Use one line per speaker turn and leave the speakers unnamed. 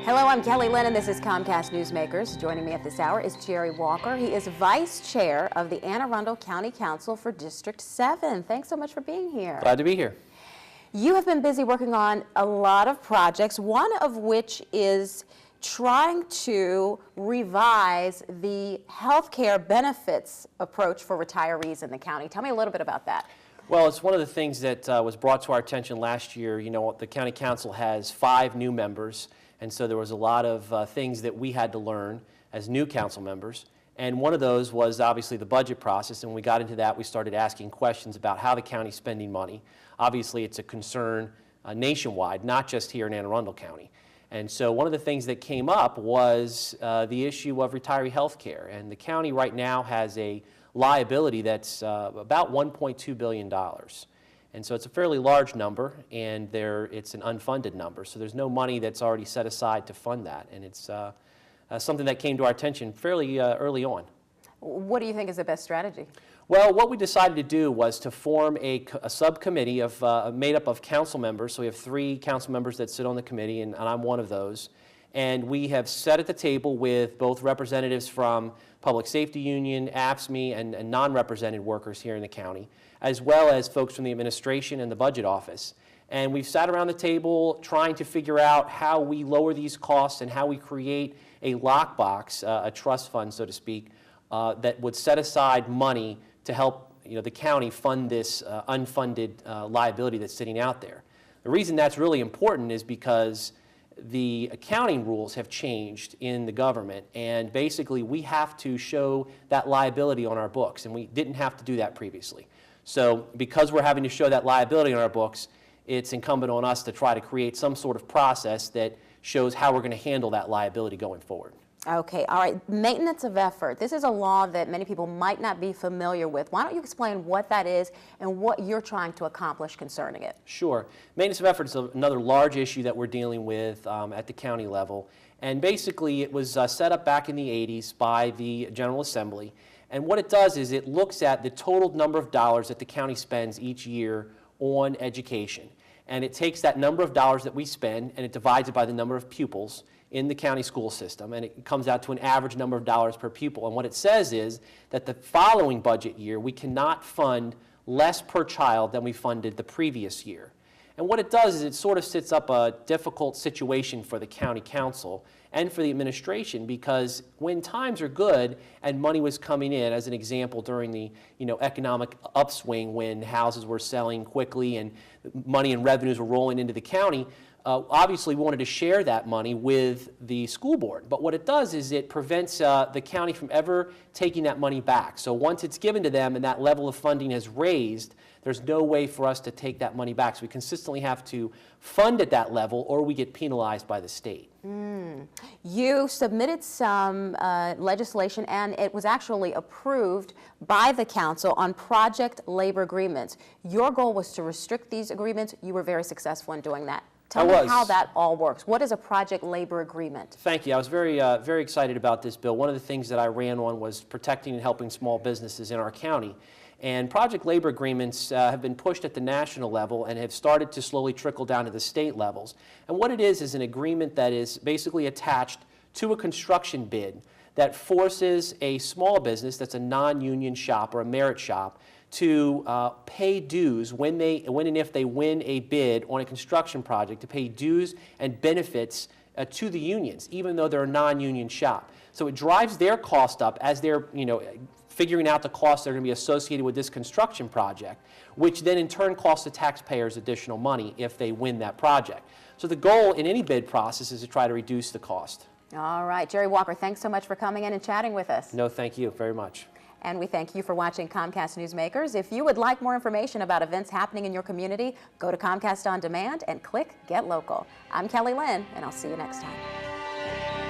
Hello, I'm Kelly Lynn, and this is Comcast Newsmakers. Joining me at this hour is Jerry Walker. He is Vice Chair of the Anne Arundel County Council for District 7. Thanks so much for being here.
Glad to be here.
You have been busy working on a lot of projects, one of which is trying to revise the healthcare benefits approach for retirees in the county. Tell me a little bit about that.
Well, it's one of the things that was brought to our attention last year. You know, the county council has 5 new members, and so there was a lot of things that we had to learn as new council members. And one of those was obviously the budget process, and when we got into that, we started asking questions about how the county's spending money. Obviously, it's a concern nationwide, not just here in Anne Arundel County. And so one of the things that came up was the issue of retiree health care. And the county right now has a liability that's about $1.2 billion. And so it's a fairly large number, and it's an unfunded number. So there's no money that's already set aside to fund that. And it's something that came to our attention fairly early on.
What do you think is the best strategy?
Well, what we decided to do was to form a subcommittee made up of council members. So we have 3 council members that sit on the committee, and I'm one of those. And we have sat at the table with both representatives from Public Safety Union, AFSCME, and non-represented workers here in the county, as well as folks from the administration and the budget office. And we've sat around the table trying to figure out how we lower these costs and how we create a lockbox, a trust fund, so to speak, that would set aside money to help the county fund this unfunded liability that's sitting out there. The reason that's really important is because the accounting rules have changed in the government, and basically we have to show that liability on our books, and we didn't have to do that previously. So because we're having to show that liability on our books, it's incumbent on us to try to create some sort of process that shows how we're going to handle that liability going forward.
Okay, all right. Maintenance of effort. This is a law that many people might not be familiar with. Why don't you explain what that is and what you're trying to accomplish concerning it?
Sure. Maintenance of effort is another large issue that we're dealing with at the county level. And basically it was set up back in the 80s by the General Assembly. And what it does is it looks at the total number of dollars that the county spends each year on education. And it takes that number of dollars that we spend and it divides it by the number of pupils in the county school system, and it comes out to an average number of dollars per pupil. And what it says is that the following budget year, we cannot fund less per child than we funded the previous year. And what it does is it sort of sets up a difficult situation for the county council and for the administration, because when times are good and money was coming in, as an example during the economic upswing when houses were selling quickly and money and revenues were rolling into the county, obviously we wanted to share that money with the school board. But what it does is it prevents the county from ever taking that money back. So once it's given to them and that level of funding is raised, there's no way for us to take that money back. So we consistently have to fund at that level or we get penalized by the state.
You submitted some legislation, and it was actually approved by the council on project labor agreements. Your goal was to restrict these agreements. You were very successful in doing that. Tell me how that all works. What is a project labor agreement?
Thank you. I was very excited about this bill. One of the things that I ran on was protecting and helping small businesses in our county. And project labor agreements have been pushed at the national level and have started to slowly trickle down to the state levels. And what it is an agreement that is basically attached to a construction bid that forces a small business that's a non-union shop or a merit shop to pay dues when and if they win a bid on a construction project, to pay dues and benefits to the unions, even though they're a non-union shop. So it drives their cost up as they're figuring out the costs that are going to be associated with this construction project, which then in turn costs the taxpayers additional money if they win that project. So the goal in any bid process is to try to reduce the cost.
All right, Jerry Walker, thanks so much for coming in and chatting with us.
No, thank you very much.
And we thank you for watching Comcast Newsmakers. If you would like more information about events happening in your community, go to Comcast On Demand and click Get Local. I'm Kelly Lynn, and I'll see you next time.